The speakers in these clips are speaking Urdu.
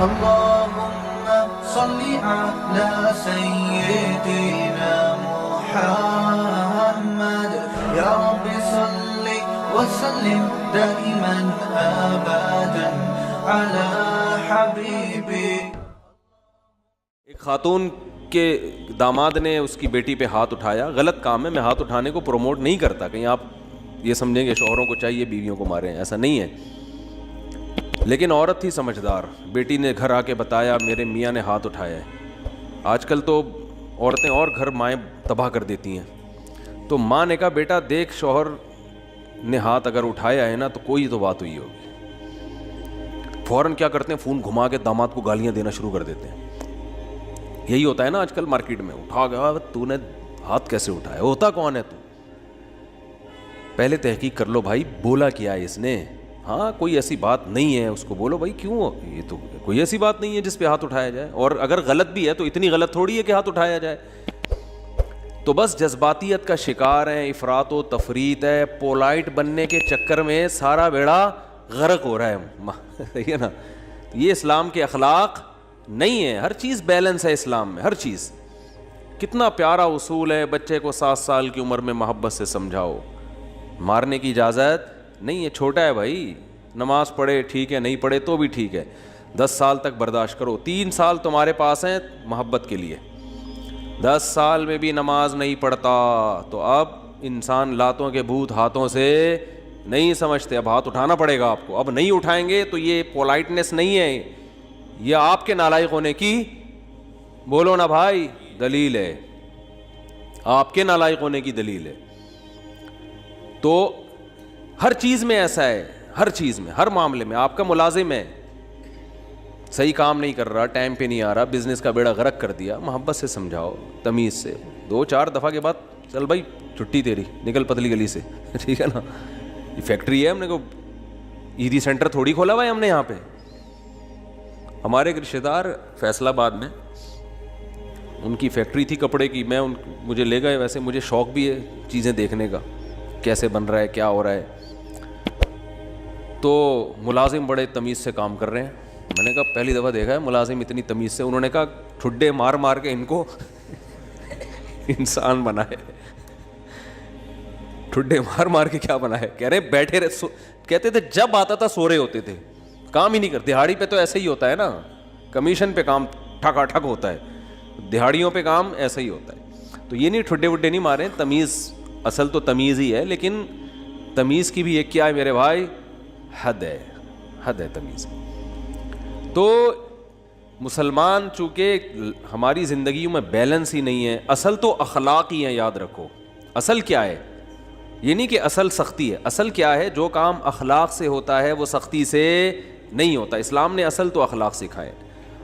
اللهم صل على سيدنا محمد يا رب صل وسلم دائما ابدا على حبيبي. ایک خاتون کے داماد نے اس کی بیٹی پہ ہاتھ اٹھایا. غلط کام ہے, میں ہاتھ اٹھانے کو پروموٹ نہیں کرتا, کہیں آپ یہ سمجھیں گے شوہروں کو چاہیے بیویوں کو ماریں, ایسا نہیں ہے. لیکن عورت تھی سمجھدار, بیٹی نے گھر آ کے بتایا میرے میاں نے ہاتھ اٹھایا ہے. آج کل تو عورتیں اور گھر مائیں تباہ کر دیتی ہیں. تو ماں نے کہا بیٹا دیکھ شوہر نے ہاتھ اگر اٹھایا ہے نا تو کوئی تو بات ہوئی ہوگی. فوراً کیا کرتے ہیں, فون گھما کے داماد کو گالیاں دینا شروع کر دیتے ہیں. یہی ہوتا ہے نا آج کل مارکیٹ میں, اٹھا گیا تو نے ہاتھ کیسے اٹھایا, ہوتا کون ہے تو, پہلے تحقیق کر لو بھائی بولا کیا ہے اس نے. ہاں کوئی ایسی بات نہیں ہے, اس کو بولو بھائی کیوں, یہ تو کوئی ایسی بات نہیں ہے جس پہ ہاتھ اٹھایا جائے, اور اگر غلط بھی ہے تو اتنی غلط تھوڑی ہے کہ ہاتھ اٹھایا جائے. تو بس جذباتیت کا شکار ہیں, افراط و تفریط ہے, پولائٹ بننے کے چکر میں سارا بیڑا غرق ہو رہا ہے. صحیح ہے نا, یہ اسلام کے اخلاق نہیں ہے. ہر چیز بیلنس ہے اسلام میں, ہر چیز. کتنا پیارا اصول ہے, بچے کو 7 سال کی عمر میں محبت سے سمجھاؤ, مارنے کی اجازت نہیں ہے. چھوٹا ہے بھائی, نماز پڑھے ٹھیک ہے, نہیں پڑھے تو بھی ٹھیک ہے, 10 سال تک برداشت کرو. 3 سال تمہارے پاس ہیں محبت کے لیے, 10 سال میں بھی نماز نہیں پڑھتا تو اب انسان لاتوں کے بھوت ہاتھوں سے نہیں سمجھتے, اب ہاتھ اٹھانا پڑے گا آپ کو. اب نہیں اٹھائیں گے تو یہ پولائٹنس نہیں ہے, یہ آپ کے نالائق ہونے کی, بولو نا بھائی, دلیل ہے, آپ کے نالائق ہونے کی دلیل ہے. تو ہر چیز میں ایسا ہے, ہر چیز میں, ہر معاملے میں. آپ کا ملازم ہے, صحیح کام نہیں کر رہا, ٹائم پہ نہیں آ رہا, بزنس کا بیڑا غرق کر دیا, محبت سے سمجھاؤ, تمیز سے. 2-4 دفعہ کے بعد چل بھائی چھٹی تیری, نکل پتلی گلی سے, ٹھیک ہے نا. یہ فیکٹری ہے, ہم نے کو عیدی سینٹر تھوڑی کھولا ہوا ہے ہم نے یہاں پہ. ہمارے ایک رشتہ دار فیصل آباد میں, ان کی فیکٹری تھی کپڑے کی, مجھے لے گئے. ویسے مجھے شوق بھی ہے چیزیں دیکھنے کا, کیسے بن رہا ہے, کیا ہو رہا ہے. تو ملازم بڑے تمیز سے کام کر رہے ہیں. میں نے کہا پہلی دفعہ دیکھا ہے ملازم اتنی تمیز سے. انہوں نے کہا ٹھڈے مار مار کے ان کو انسان بنائے. ٹھڈے مار مار کے کیا بنائے, کہہ رہے بیٹھے رہے, کہتے تھے جب آتا تھا سو رہے ہوتے تھے, کام ہی نہیں کرتے. دہاڑی پہ تو ایسے ہی ہوتا ہے نا, کمیشن پہ کام ٹھکا ٹھک ہوتا ہے, دہاڑیوں پہ کام ایسا ہی ہوتا ہے. تو یہ نہیں ٹھڈے وڈے نہیں مارے, تمیز, اصل تو تمیز ہی ہے, لیکن تمیز کی بھی ایک کیا ہے میرے بھائی, حد ہے, حد ہے تمیز. تو مسلمان چونکہ ہماری زندگیوں میں بیلنس ہی نہیں ہے. اصل تو اخلاق ہی ہیں, یاد رکھو. اصل کیا ہے, یہ نہیں کہ اصل سختی ہے. اصل کیا ہے, جو کام اخلاق سے ہوتا ہے وہ سختی سے نہیں ہوتا. اسلام نے اصل تو اخلاق سکھائے.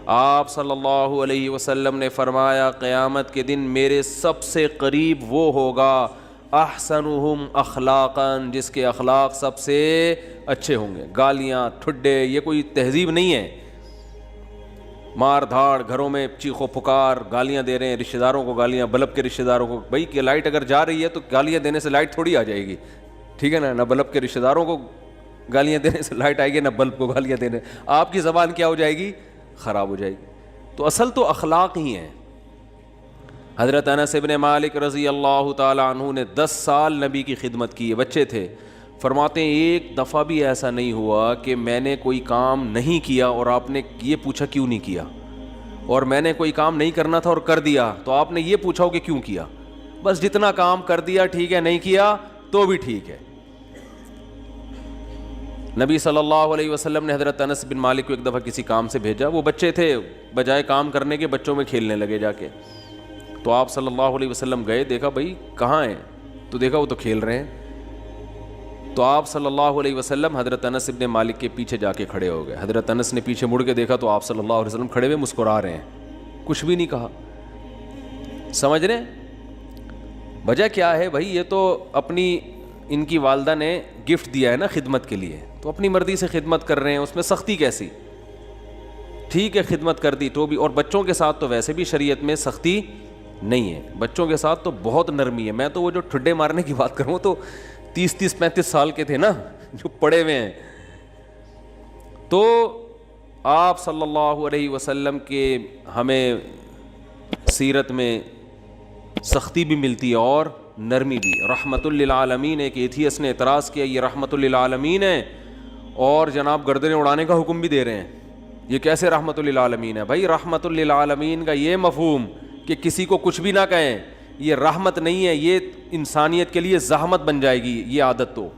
آپ صلی اللہ علیہ وسلم نے فرمایا قیامت کے دن میرے سب سے قریب وہ ہوگا احسنہم اخلاقا, جس کے اخلاق سب سے اچھے ہوں گے. گالیاں ٹھڈے یہ کوئی تہذیب نہیں ہے. مار دھاڑ, گھروں میں چیخو پکار, گالیاں دے رہے ہیں رشتہ داروں کو, گالیاں بلب کے رشتہ داروں کو. بھائی کہ لائٹ اگر جا رہی ہے تو گالیاں دینے سے لائٹ تھوڑی آ جائے گی, ٹھیک ہے نا. نہ بلب کے رشتہ داروں کو گالیاں دینے سے لائٹ آئے گی, نہ بلب کو گالیاں دینے. آپ کی زبان کیا ہو جائے گی, خراب ہو جائے گی. تو اصل تو اخلاق ہی ہیں. حضرت انس ابن مالک رضی اللہ تعالی عنہ نے 10 سال نبی کی خدمت کی, بچے تھے. فرماتے ہیں ایک دفعہ بھی ایسا نہیں ہوا کہ میں نے کوئی کام نہیں کیا اور آپ نے یہ پوچھا کیوں نہیں کیا, اور میں نے کوئی کام نہیں کرنا تھا اور کر دیا تو آپ نے یہ پوچھا ہو کہ کیوں کیا. بس جتنا کام کر دیا ٹھیک ہے, نہیں کیا تو بھی ٹھیک ہے. نبی صلی اللہ علیہ وسلم نے حضرت انس بن مالک کو ایک دفعہ کسی کام سے بھیجا. وہ بچے تھے, بجائے کام کرنے کے بچوں میں کھیلنے لگے جا کے. تو آپ صلی اللہ علیہ وسلم گئے, دیکھا بھائی کہاں ہیں, تو دیکھا وہ تو کھیل رہے ہیں. تو آپ صلی اللہ علیہ وسلم حضرت انس بن مالک کے پیچھے جا کے کھڑے ہو گئے. حضرت انس نے پیچھے مڑ کے دیکھا تو آپ صلی اللہ علیہ وسلم کھڑے ہوئے مسکرا رہے ہیں, کچھ بھی نہیں کہا. سمجھ رہے وجہ کیا ہے بھائی, یہ تو اپنی ان کی والدہ نے گفٹ دیا ہے نا خدمت کے لیے, تو اپنی مرضی سے خدمت کر رہے ہیں, اس میں سختی کیسی. ٹھیک ہے خدمت کر دی تو بھی, اور بچوں کے ساتھ تو ویسے بھی شریعت میں سختی نہیں ہے, بچوں کے ساتھ تو بہت نرمی ہے. میں تو وہ جو ٹھڈے مارنے کی بات کروں تو 30-35 سال کے تھے نا جو پڑے ہوئے ہیں. تو آپ صلی اللہ علیہ وسلم کے ہمیں سیرت میں سختی بھی ملتی ہے اور نرمی بھی. رحمت للعالمین. ایک ایتھیس نے اعتراض کیا یہ رحمت للعالمین ہے اور جناب گردنیں اڑانے کا حکم بھی دے رہے ہیں, یہ کیسے رحمت للعالمین ہے؟ بھائی رحمت للعالمین کا یہ مفہوم کہ کسی کو کچھ بھی نہ کہیں یہ رحمت نہیں ہے, یہ انسانیت کے لیے زحمت بن جائے گی یہ عادت, تو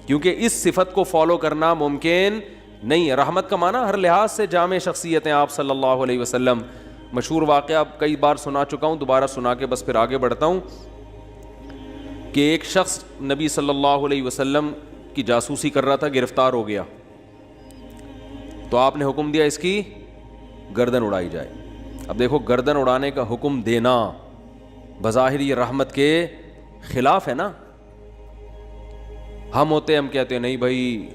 کیونکہ اس صفت کو فالو کرنا ممکن نہیں ہے. رحمت کا معنی ہر لحاظ سے جامع شخصیت ہیں آپ صلی اللہ علیہ وسلم. مشہور واقعہ کئی بار سنا چکا ہوں, دوبارہ سنا کے بس پھر آگے بڑھتا ہوں کہ ایک شخص نبی صلی اللہ علیہ وسلم کی جاسوسی کر رہا تھا, گرفتار ہو گیا, تو آپ نے حکم دیا اس کی گردن اڑائی جائے. اب دیکھو گردن اڑانے کا حکم دینا بظاہر یہ رحمت کے خلاف ہے نا. ہم ہوتے ہم کہتے ہیں نہیں بھائی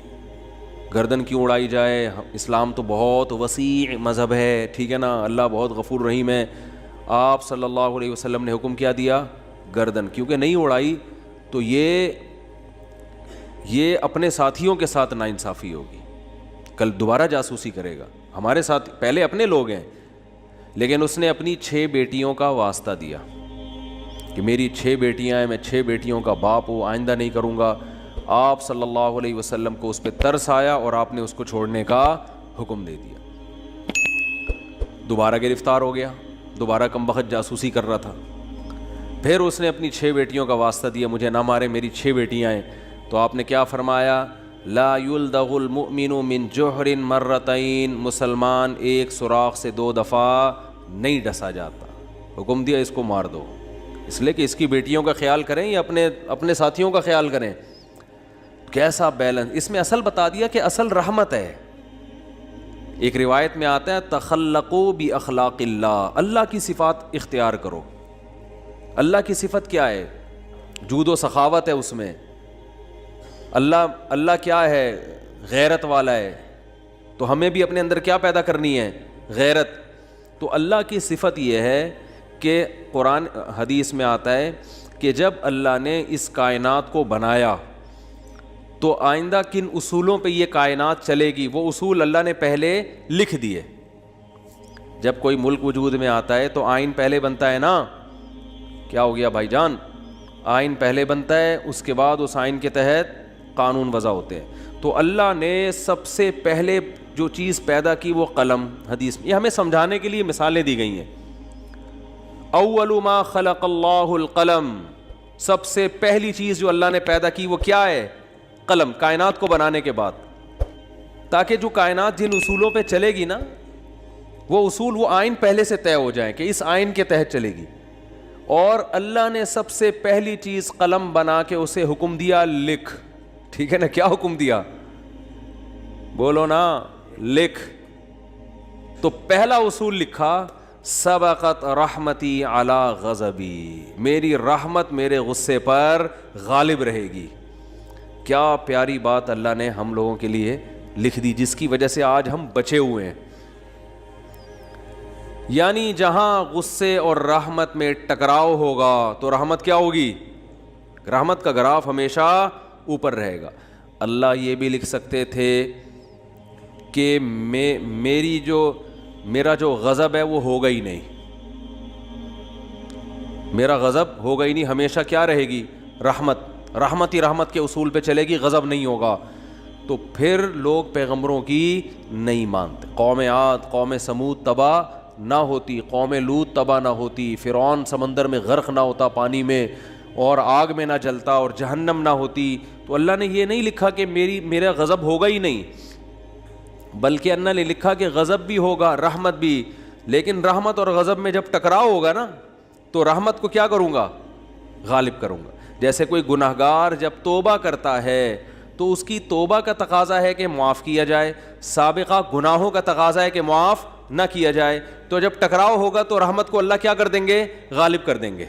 گردن کیوں اڑائی جائے, اسلام تو بہت وسیع مذہب ہے, ٹھیک ہے نا, اللہ بہت غفور رحیم ہے. آپ صلی اللہ علیہ وسلم نے حکم کیا دیا گردن, کیونکہ نہیں اڑائی تو یہ اپنے ساتھیوں کے ساتھ ناانصافی ہوگی, کل دوبارہ جاسوسی کرے گا. ہمارے ساتھ پہلے اپنے لوگ ہیں, لیکن اس نے اپنی 6 بیٹیوں کا واسطہ دیا کہ میری 6 بیٹیاں ہیں, میں 6 بیٹیوں کا باپ ہوں, آئندہ نہیں کروں گا. آپ صلی اللہ علیہ وسلم کو اس پہ ترس آیا اور آپ نے اس کو چھوڑنے کا حکم دے دیا. دوبارہ گرفتار ہو گیا, دوبارہ کمبخت جاسوسی کر رہا تھا. پھر اس نے اپنی 6 بیٹیوں کا واسطہ دیا مجھے نہ مارے, میری 6 بیٹیاں ہیں. تو آپ نے کیا فرمایا, لا یلدغ المؤمن من جوہر مرتین, مسلمان ایک سوراخ سے 2 دفعہ نہیں ڈسا جاتا. حکم دیا اس کو مار دو, اس لیے کہ اس کی بیٹیوں کا خیال کریں یا اپنے ساتھیوں کا خیال کریں. کیسا بیلنس اس میں, اصل بتا دیا کہ اصل رحمت ہے. ایک روایت میں آتا ہے تخلقوا باخلاق اللہ, اللہ کی صفات اختیار کرو. اللہ کی صفت کیا ہے؟ جود و سخاوت ہے اس میں. اللہ کیا ہے؟ غیرت والا ہے. تو ہمیں بھی اپنے اندر کیا پیدا کرنی ہے؟ غیرت. تو اللہ کی صفت یہ ہے کہ قرآن حدیث میں آتا ہے کہ جب اللہ نے اس کائنات کو بنایا تو آئندہ کن اصولوں پہ یہ کائنات چلے گی, وہ اصول اللہ نے پہلے لکھ دیے. جب کوئی ملک وجود میں آتا ہے تو آئین پہلے بنتا ہے نا. کیا ہو گیا بھائی جان؟ آئین پہلے بنتا ہے, اس کے بعد اس آئین کے تحت قانون وضع ہوتے ہیں. تو اللہ نے سب سے پہلے جو چیز پیدا کی وہ قلم. حدیث میں یہ ہمیں سمجھانے کے لیے مثالیں دی گئی ہیں. اول ما خلق اللہ القلم, سب سے پہلی چیز جو اللہ نے پیدا کی وہ کیا ہے؟ قلم. کائنات کو بنانے کے بعد, تاکہ جو کائنات جن اصولوں پہ چلے گی نا وہ اصول, وہ آئین پہلے سے طے ہو جائیں کہ اس آئین کے تحت چلے گی. اور اللہ نے سب سے پہلی چیز قلم بنا کے اسے حکم دیا لکھ. ٹھیک ہے نا, کیا حکم دیا؟ بولو نا, لکھ. تو پہلا اصول لکھا سبقت رحمتی علی غضبی, میری رحمت میرے غصے پر غالب رہے گی. کیا پیاری بات اللہ نے ہم لوگوں کے لیے لکھ دی, جس کی وجہ سے آج ہم بچے ہوئے ہیں. یعنی جہاں غصے اور رحمت میں ٹکراؤ ہوگا تو رحمت کیا ہوگی؟ رحمت کا گراف ہمیشہ اوپر رہے گا. اللہ یہ بھی لکھ سکتے تھے کہ میرا جو غضب ہے وہ ہوگا ہی نہیں, میرا غضب ہوگا ہی نہیں, ہمیشہ کیا رہے گی؟ رحمت ہی رحمت کے اصول پہ چلے گی, غضب نہیں ہوگا. تو پھر لوگ پیغمبروں کی نہیں مانتے. قوم عاد, قوم سمود تباہ نہ ہوتی, قوم لوط تباہ نہ ہوتی, فرعون سمندر میں غرق نہ ہوتا پانی میں اور آگ میں نہ جلتا اور جہنم نہ ہوتی. تو اللہ نے یہ نہیں لکھا کہ میرا غضب ہوگا ہی نہیں, بلکہ اللہ نے لکھا کہ غضب بھی ہوگا, رحمت بھی. لیکن رحمت اور غضب میں جب ٹکراؤ ہوگا نا تو رحمت کو کیا کروں گا؟ غالب کروں گا. جیسے کوئی گناہگار جب توبہ کرتا ہے تو اس کی توبہ کا تقاضا ہے کہ معاف کیا جائے, سابقہ گناہوں کا تقاضا ہے کہ معاف نہ کیا جائے. تو جب ٹکراؤ ہوگا تو رحمت کو اللہ کیا کر دیں گے؟ غالب کر دیں گے.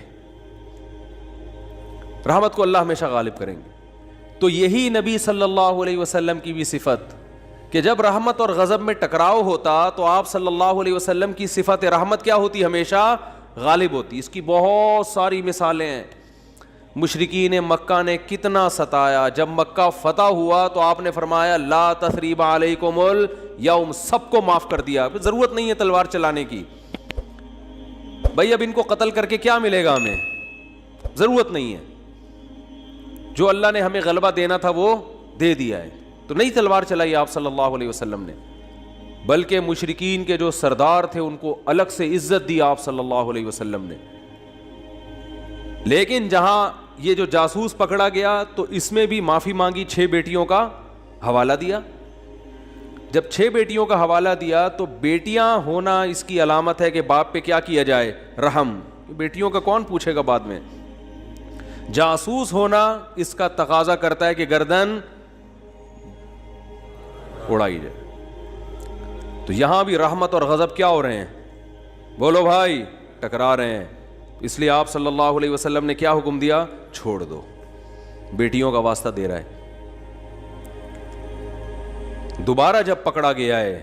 رحمت کو اللہ ہمیشہ غالب کریں گے. تو یہی نبی صلی اللہ علیہ وسلم کی بھی صفت کہ جب رحمت اور غضب میں ٹکراؤ ہوتا تو آپ صلی اللہ علیہ وسلم کی صفت رحمت کیا ہوتی؟ ہمیشہ غالب ہوتی. اس کی بہت ساری مثالیں ہیں. مشرکین مکہ نے کتنا ستایا. جب مکہ فتح ہوا تو آپ نے فرمایا لا تثریب علیکم الیوم, سب کو معاف کر دیا, ضرورت نہیں ہے تلوار چلانے کی. بھائی اب ان کو قتل کر کے کیا ملے گا ہمیں, ضرورت نہیں ہے. جو اللہ نے ہمیں غلبہ دینا تھا وہ دے دیا ہے. تو نہیں تلوار چلائی آپ صلی اللہ علیہ وسلم نے, بلکہ مشرکین کے جو سردار تھے ان کو الگ سے عزت دی آپ صلی اللہ علیہ وسلم نے. لیکن جہاں یہ جو جاسوس پکڑا گیا تو اس میں بھی معافی مانگی, 6 بیٹیوں کا حوالہ دیا. جب 6 بیٹیوں کا حوالہ دیا تو بیٹیاں ہونا اس کی علامت ہے کہ باپ پہ کیا کیا جائے, رحم. بیٹیوں کا کون پوچھے گا بعد میں. جاسوس ہونا اس کا تقاضا کرتا ہے کہ گردن اڑائی جائے. تو یہاں بھی رحمت اور غضب کیا ہو رہے ہیں, بولو بھائی, ٹکرا رہے ہیں. اس لیے آپ صلی اللہ علیہ وسلم نے کیا حکم دیا, چھوڑ دو. بیٹیوں کا واسطہ دے رہا ہے. دوبارہ جب پکڑا گیا ہے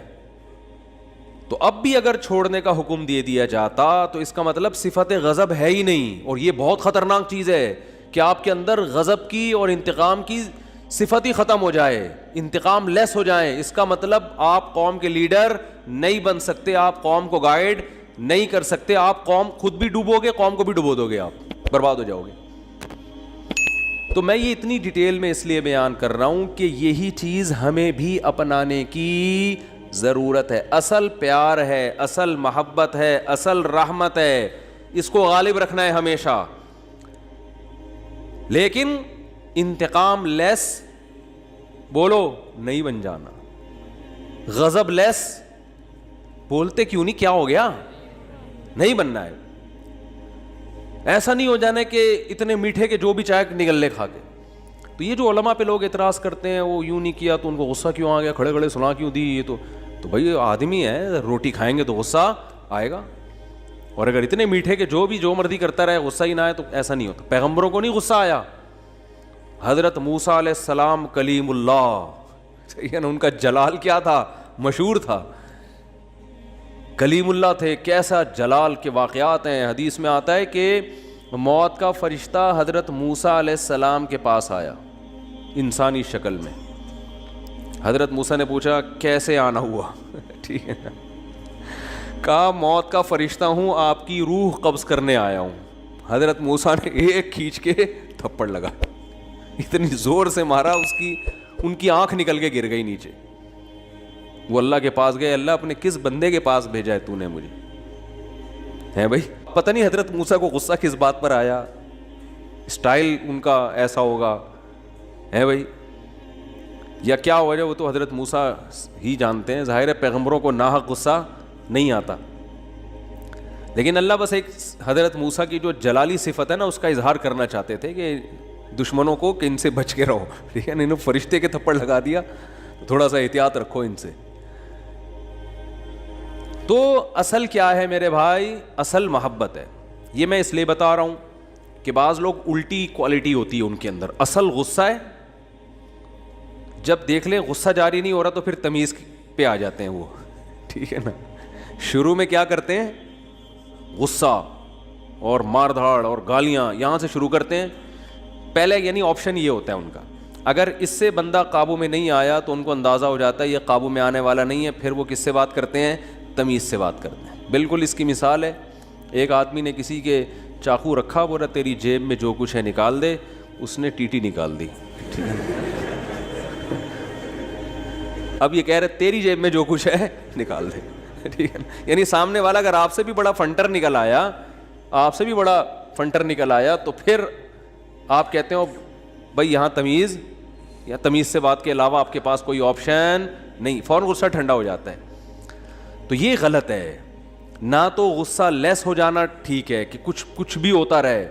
تو اب بھی اگر چھوڑنے کا حکم دے دیا جاتا تو اس کا مطلب صفت غضب ہے ہی نہیں. اور یہ بہت خطرناک چیز ہے کہ آپ کے اندر غضب کی اور انتقام کی صفت ہی ختم ہو جائے, انتقام لیس ہو جائیں. اس کا مطلب آپ قوم کے لیڈر نہیں بن سکتے, آپ قوم کو گائیڈ نہیں کر سکتے, آپ قوم خود بھی ڈوبو گے, قوم کو بھی ڈبو دو گے, آپ برباد ہو جاؤ گے. تو میں یہ اتنی ڈیٹیل میں اس لیے بیان کر رہا ہوں کہ یہی چیز ہمیں بھی اپنانے کی ضرورت ہے. اصل پیار ہے, اصل محبت ہے, اصل رحمت ہے, اس کو غالب رکھنا ہے ہمیشہ. لیکن انتقام لیس بولو نہیں بن جانا, غضب لیس بولتے کیوں نہیں, کیا ہو گیا, نہیں بننا ہے. ایسا نہیں ہو جانا کہ اتنے میٹھے کے جو بھی چائے نگل لے کھا کے. تو یہ جو علماء پہ لوگ اعتراض کرتے ہیں وہ یوں نہیں کیا تو ان کو غصہ کیوں آ گیا, کھڑے کھڑے سنا کیوں دی, یہ تو بھائی آدمی ہے, روٹی کھائیں گے تو غصہ آئے گا. اور اگر اتنے میٹھے کے جو بھی جو مرضی کرتا رہے غصہ ہی نہ آئے تو ایسا نہیں ہوتا. پیغمبروں کو نہیں غصہ آیا. حضرت موسیٰ علیہ السلام کلیم اللہ, صحیح ہے نا, ان کا جلال کیا تھا, مشہور تھا, کلیم اللہ تھے. کیسا جلال کے واقعات ہیں. حدیث میں آتا ہے کہ موت کا فرشتہ حضرت موسیٰ علیہ السلام کے پاس آیا انسانی شکل میں. حضرت موسیٰ نے پوچھا کیسے آنا ہوا, ٹھیک ہے, کہا موت کا فرشتہ ہوں, آپ کی روح قبض کرنے آیا ہوں. حضرت موسیٰ نے ایک کھینچ کے تھپڑ لگا, اتنی زور سے مارا ان کی آنکھ نکل کے گر گئی نیچے. وہ اللہ کے پاس گئے, اللہ اپنے کس بندے کے پاس بھیجا ہے تو نے مجھے, ہے بھائی. پتہ نہیں حضرت موسیٰ کو غصہ کس بات پر آیا, اسٹائل ان کا ایسا ہوگا, ہے بھائی, یا کیا وجہ, وہ تو حضرت موسیٰ ہی جانتے ہیں. ظاہر ہے پیغمبروں کو ناحق غصہ نہیں آتا, لیکن اللہ بس ایک حضرت موسیٰ کی جو جلالی صفت ہے نا اس کا اظہار کرنا چاہتے تھے کہ دشمنوں کو کہ ان سے بچ کے رہو, ٹھیک ہے, انہوں فرشتے کے تھپڑ لگا دیا, تھوڑا سا احتیاط رکھو ان سے. تو اصل کیا ہے میرے بھائی, اصل محبت ہے. یہ میں اس لیے بتا رہا ہوں کہ بعض لوگ الٹی کوالٹی ہوتی ہے ان کے اندر. اصل غصہ ہے, جب دیکھ لیں غصہ جاری نہیں ہو رہا تو پھر تمیز پہ آ جاتے ہیں وہ, ٹھیک ہے نا. شروع میں کیا کرتے ہیں, غصہ اور مار دھاڑ اور گالیاں یہاں سے شروع کرتے ہیں پہلے, یعنی آپشن یہ ہوتا ہے ان کا. اگر اس سے بندہ قابو میں نہیں آیا تو ان کو اندازہ ہو جاتا ہے یہ قابو میں آنے والا نہیں ہے, پھر وہ کس سے بات کرتے ہیں, تمیز سے بات کرتے ہیں. بالکل اس کی مثال ہے, ایک آدمی نے کسی کے چاقو رکھا, بولا تیری جیب میں جو کچھ ہے نکال دے, اس نے ٹیٹی نکال دی. اب یہ کہہ رہے تیری جیب میں جو کچھ ہے نکال دے, ٹھیک ہے. یعنی سامنے والا اگر آپ سے بھی بڑا فنٹر نکل آیا, آپ سے بھی بڑا فنٹر نکل آیا تو پھر آپ کہتے ہو بھائی یہاں تمیز, یا تمیز سے بات کے علاوہ آپ کے پاس کوئی آپشن نہیں, فوراً غصہ ٹھنڈا ہو جاتا ہے. تو یہ غلط ہے. نہ تو غصہ لیس ہو جانا ٹھیک ہے کہ کچھ بھی ہوتا رہے,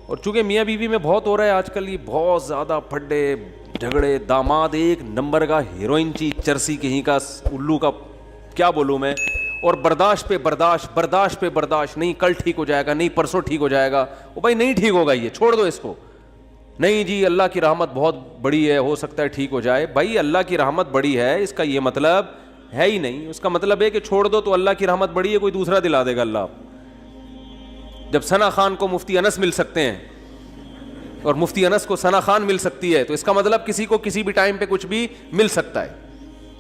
اور چونکہ میاں بیوی میں بہت ہو رہا ہے آج کل, یہ بہت زیادہ پھڈے جھگڑے, داماد ایک نمبر کا ہیروئن چرسی کہیں کا الو کا, کیا بولوں میں, اور برداشت پہ برداشت, نہیں کل ٹھیک ہو جائے گا, نہیں پرسوں ٹھیک ہو جائے گا. وہ بھائی نہیں ٹھیک ہوگا, یہ چھوڑ دو اس کو. نہیں جی اللہ کی رحمت بہت بڑی ہے, ہو سکتا ہے ٹھیک ہو جائے. بھائی اللہ کی رحمت بڑی ہے اس کا یہ مطلب ہے ہی نہیں. اس کا مطلب ہے کہ چھوڑ دو تو اللہ کی رحمت بڑی ہے, کوئی دوسرا دلا دے گا اللہ. جب ثنا خان کو مفتی انس مل سکتے ہیں اور مفتی انس کو ثنا خان مل سکتی ہے, تو اس کا مطلب کسی کو کسی بھی ٹائم پہ کچھ بھی مل سکتا ہے.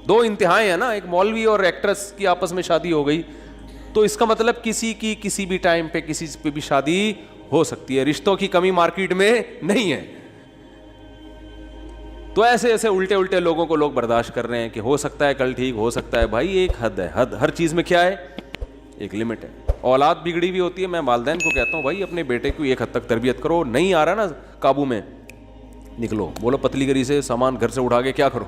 دو انتہائیں ہیں نا, ایک مولوی اور ایکٹریس کی آپس میں شادی ہو گئی, تو اس کا مطلب کسی کی کسی بھی ٹائم پہ کسی پہ بھی شادی ہو سکتی ہے. رشتوں کی کمی مارکیٹ میں نہیں ہے. تو ایسے ایسے الٹے الٹے لوگوں کو لوگ برداشت کر رہے ہیں کہ ہو سکتا ہے کل ٹھیک ہو سکتا ہے. بھائی ایک حد ہے, حد ہر چیز میں کیا ہے, ایک لمٹ ہے. اولاد بگڑی ہوئی ہوتی ہے, میں والدین کو کہتا ہوں بھائی اپنے بیٹے کو ایک حد تک تربیت کرو, نہیں آ رہا نا قابو میں, نکلو. بولو پتلی گری سے سامان گھر سے اٹھا کے کیا کرو,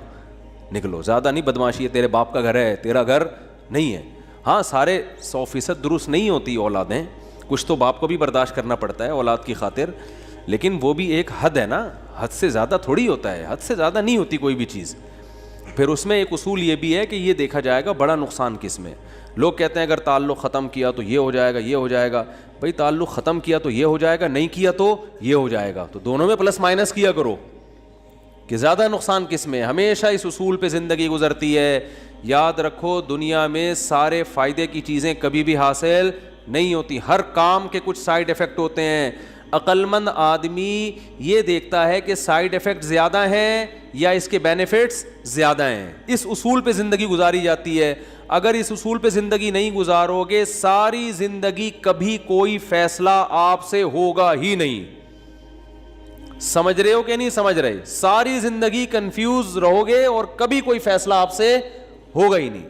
نکلو. زیادہ نہیں بدماشی ہے, تیرے باپ کا گھر ہے, تیرا گھر نہیں ہے. ہاں سارے 100% درست نہیں ہوتی اولادیں, کچھ تو باپ کو بھی برداشت کرنا پڑتا ہے اولاد کی خاطر, لیکن وہ بھی ایک حد ہے نا, حد سے زیادہ تھوڑی ہوتا ہے, حد سے زیادہ نہیں ہوتی کوئی بھی چیز. پھر اس میں ایک اصول یہ بھی ہے کہ یہ دیکھا جائے گا بڑا نقصان کس میں. لوگ کہتے ہیں اگر تعلق ختم کیا تو یہ ہو جائے گا, یہ ہو جائے گا. بھائی تعلق ختم کیا تو یہ ہو جائے گا, نہیں کیا تو یہ ہو جائے گا, تو دونوں میں پلس مائنس کیا کرو کہ زیادہ نقصان کس میں. ہمیشہ اس اصول پہ زندگی گزرتی ہے. یاد رکھو دنیا میں سارے فائدے کی چیزیں کبھی بھی حاصل نہیں ہوتی, ہر کام کے کچھ سائیڈ ایفیکٹ ہوتے ہیں. عقل مند آدمی یہ دیکھتا ہے کہ سائیڈ ایفیکٹ زیادہ ہیں یا اس کے بینیفٹس زیادہ ہیں. اس اصول پہ زندگی گزاری جاتی ہے. اگر اس اصول پہ زندگی نہیں گزارو گے, ساری زندگی کبھی کوئی فیصلہ آپ سے ہوگا ہی نہیں. سمجھ رہے ہو کہ نہیں سمجھ رہے؟ ساری زندگی کنفیوز رہو گے اور کبھی کوئی فیصلہ آپ سے ہوگا ہی نہیں.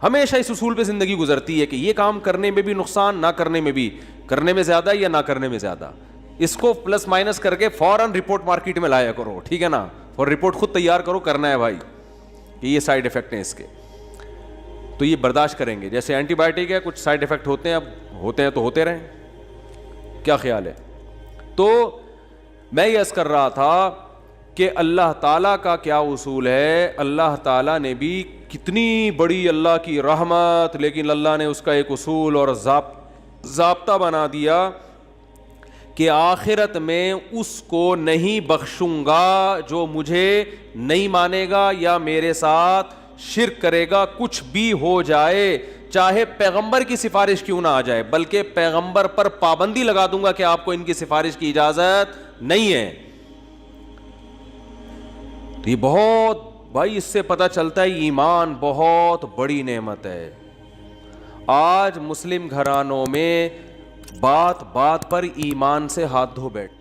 ہمیشہ اس اصول پہ زندگی گزرتی ہے کہ یہ کام کرنے میں بھی نقصان, نہ کرنے میں بھی, کرنے میں زیادہ یا نہ کرنے میں زیادہ. اس کو پلس مائنس کر کے فوراً رپورٹ مارکیٹ میں لایا کرو, ٹھیک ہے نا, اور رپورٹ خود تیار کرو, کرنا ہے بھائی کہ یہ سائیڈ ایفیکٹ ہیں اس کے, تو یہ برداشت کریں گے. جیسے اینٹی بائیوٹک ہے, کچھ سائیڈ ایفیکٹ ہوتے ہیں, اب ہوتے ہیں تو ہوتے رہیں, کیا خیال ہے. تو میں یہ عرض کر رہا تھا کہ اللہ تعالیٰ کا کیا اصول ہے. اللہ تعالیٰ نے بھی کتنی بڑی اللہ کی رحمت, لیکن اللہ نے اس کا ایک اصول اور ضابطہ بنا دیا کہ آخرت میں اس کو نہیں بخشوں گا جو مجھے نہیں مانے گا یا میرے ساتھ شرک کرے گا, کچھ بھی ہو جائے, چاہے پیغمبر کی سفارش کیوں نہ آ جائے, بلکہ پیغمبر پر پابندی لگا دوں گا کہ آپ کو ان کی سفارش کی اجازت نہیں ہے. یہ بہت بھائی, اس سے پتہ چلتا ہے ایمان بہت بڑی نعمت ہے. آج مسلم گھرانوں میں بات بات پر ایمان سے ہاتھ دھو بیٹھ